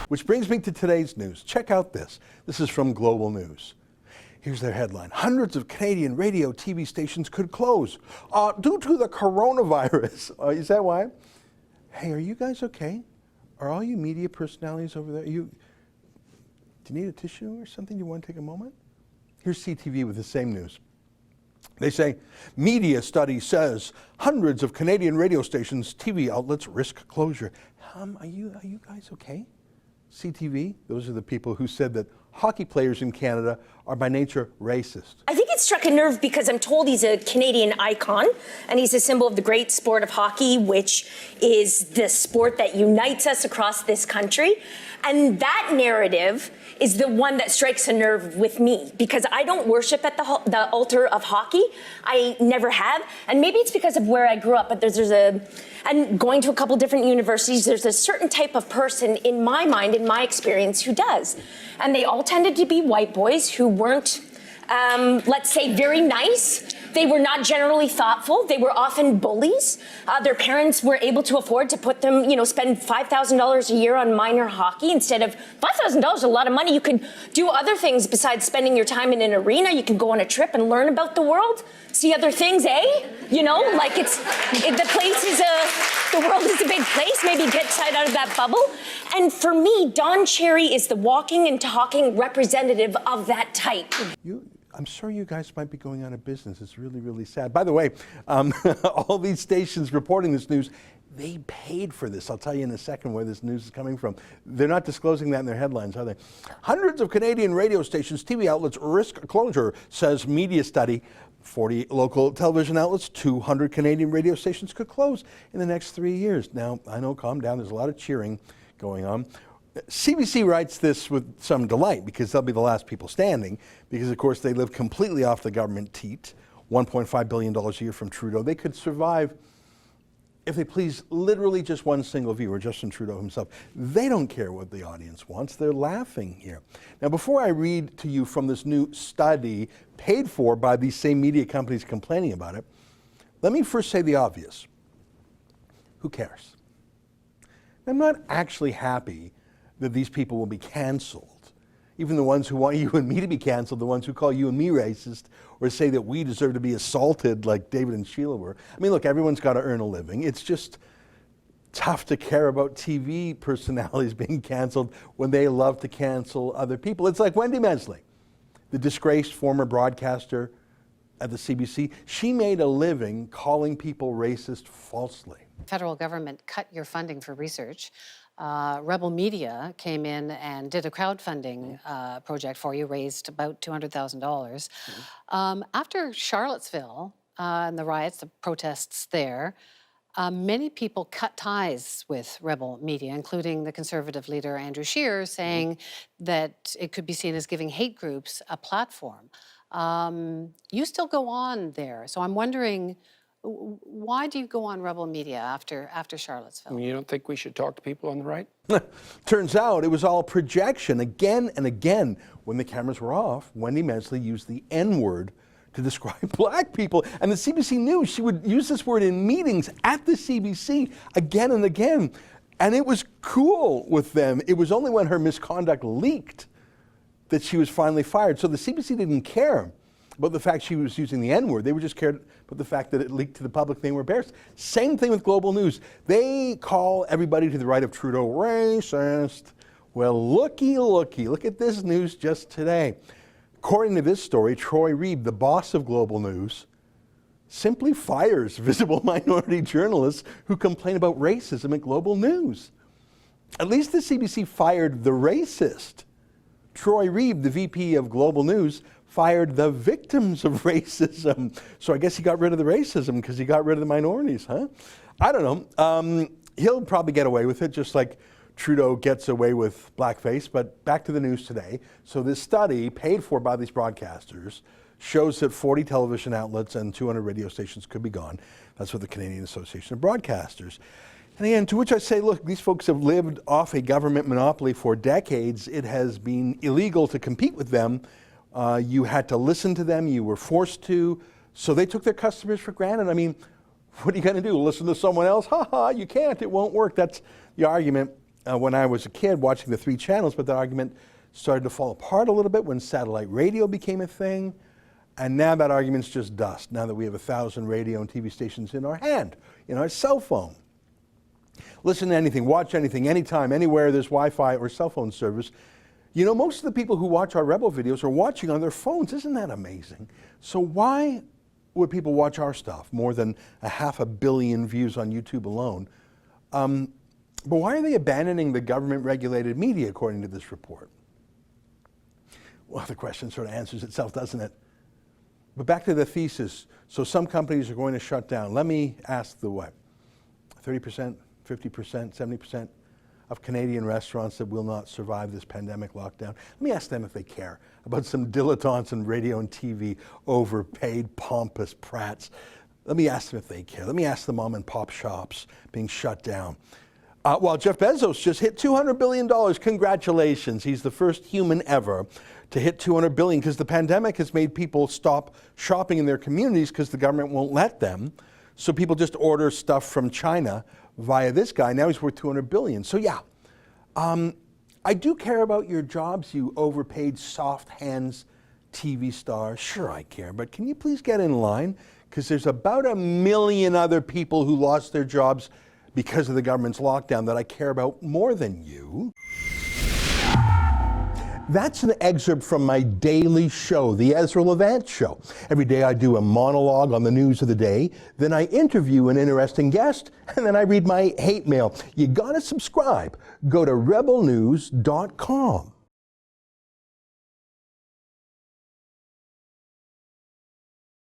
Which brings me to today's news. Check out this. This is from Global News. Here's their headline. Hundreds of Canadian radio TV stations could close due to the coronavirus. Is that why? Hey, are you guys okay? Are all you media personalities over there? Do you need a tissue or something? You want to take a moment? Here's CTV with the same news. They say, media study says hundreds of Canadian radio stations, TV outlets risk closure. Are you guys okay? CTV, those are the people who said that hockey players in Canada are by nature racist. I think it struck a nerve because I'm told he's a Canadian icon and he's a symbol of the great sport of hockey, which is the sport that unites us across this country. And that narrative is the one that strikes a nerve with me because I don't worship at the altar of hockey. I never have. And maybe it's because of where I grew up, but and going to a couple different universities, there's a certain type of person in my mind, in my experience, who does. And they all tended to be white boys who weren't, let's say, very nice. They were not generally thoughtful. They were often bullies. Their parents were able to afford to put them, spend $5,000 a year on minor hockey instead of $5,000, a lot of money. You could do other things besides spending your time in an arena. You could go on a trip and learn about the world, see other things, eh? The world is a big place. Maybe get outside out of that bubble. And for me, Don Cherry is the walking and talking representative of that type. I'm sure you guys might be going out of business. It's really, really sad. By the way, all these stations reporting this news, they paid for this. I'll tell you in a second where this news is coming from. They're not disclosing that in their headlines, are they? Hundreds of Canadian radio stations, TV outlets risk closure, says media study. 40 local television outlets, 200 Canadian radio stations could close in the next 3 years. Now, I know, calm down, there's a lot of cheering going on. CBC writes this with some delight because they'll be the last people standing because, of course, they live completely off the government teat, $1.5 billion a year from Trudeau. They could survive, if they please, literally just one single viewer, Justin Trudeau himself. They don't care what the audience wants. They're laughing here. Now, before I read to you from this new study paid for by these same media companies complaining about it, let me first say the obvious. Who cares? I'm not actually happy that these people will be canceled. Even the ones who want you and me to be canceled, the ones who call you and me racist, or say that we deserve to be assaulted like David and Sheila were. I mean, look, everyone's got to earn a living. It's just tough to care about TV personalities being canceled when they love to cancel other people. It's like Wendy Mesley, the disgraced former broadcaster at the CBC. She made a living calling people racist falsely. Federal government cut your funding for research. Rebel Media came in and did a crowdfunding project for you, raised about $200,000. After Charlottesville and the riots, the protests there, many people cut ties with Rebel Media, including the Conservative leader Andrew Scheer, saying that it could be seen as giving hate groups a platform. You still go on there, so I'm wondering, why do you go on Rebel Media after Charlottesville? You don't think we should talk to people on the right? Turns out it was all projection. Again and again, when the cameras were off, Wendy Mesley used the N-word to describe black people. And the CBC knew she would use this word in meetings at the CBC again and again. And it was cool with them. It was only when her misconduct leaked that she was finally fired. So the CBC didn't care about the fact she was using the N-word. They were just cared about the fact that it leaked to the public. They were embarrassed. Same thing with Global News. They call everybody to the right of Trudeau racist. Well, looky, look at this news just today. According to this story, Troy Reeb, the boss of Global News, simply fires visible minority journalists who complain about racism at Global News. At least the CBC fired the racist. Troy Reeb, the VP of Global News, fired the victims of racism. So I guess he got rid of the racism because he got rid of the minorities, huh? I don't know. He'll probably get away with it, just like Trudeau gets away with blackface. But back to the news today. So this study, paid for by these broadcasters, shows that 40 television outlets and 200 radio stations could be gone. That's what the Canadian Association of Broadcasters. And again, to which I say, look, these folks have lived off a government monopoly for decades. It has been illegal to compete with them. You had to listen to them. You were forced to. So they took their customers for granted. I mean, what are you going to do? Listen to someone else? Ha ha, you can't. It won't work. That's the argument. when I was a kid watching the 3 channels, but that argument started to fall apart a little bit when satellite radio became a thing. And now that argument's just dust, now that we have 1,000 radio and TV stations in our hand, in our cell phone. Listen to anything, watch anything, anytime, anywhere there's Wi-Fi or cell phone service. You know, most of the people who watch our Rebel videos are watching on their phones. Isn't that amazing? So why would people watch our stuff? More than 500 million views on YouTube alone. But why are they abandoning the government-regulated media, according to this report? Well, the question sort of answers itself, doesn't it? But back to the thesis. So some companies are going to shut down. Let me ask the what? 30%, 50%, 70% of Canadian restaurants that will not survive this pandemic lockdown. Let me ask them if they care about some dilettantes in radio and TV, overpaid, pompous prats. Let me ask them if they care. Let me ask the mom and pop shops being shut down. Well, Jeff Bezos just hit $200 billion. Congratulations. He's the first human ever to hit $200 billion because the pandemic has made people stop shopping in their communities because the government won't let them. So people just order stuff from China via this guy. Now he's worth $200 billion. So yeah, I do care about your jobs, you overpaid soft hands TV star. Sure, I care, but can you please get in line? Because there's about 1 million other people who lost their jobs because of the government's lockdown that I care about more than you. That's an excerpt from my daily show, the Ezra Levant Show. Every day I do a monologue on the news of the day, then I interview an interesting guest, and then I read my hate mail. You gotta subscribe. Go to rebelnews.com.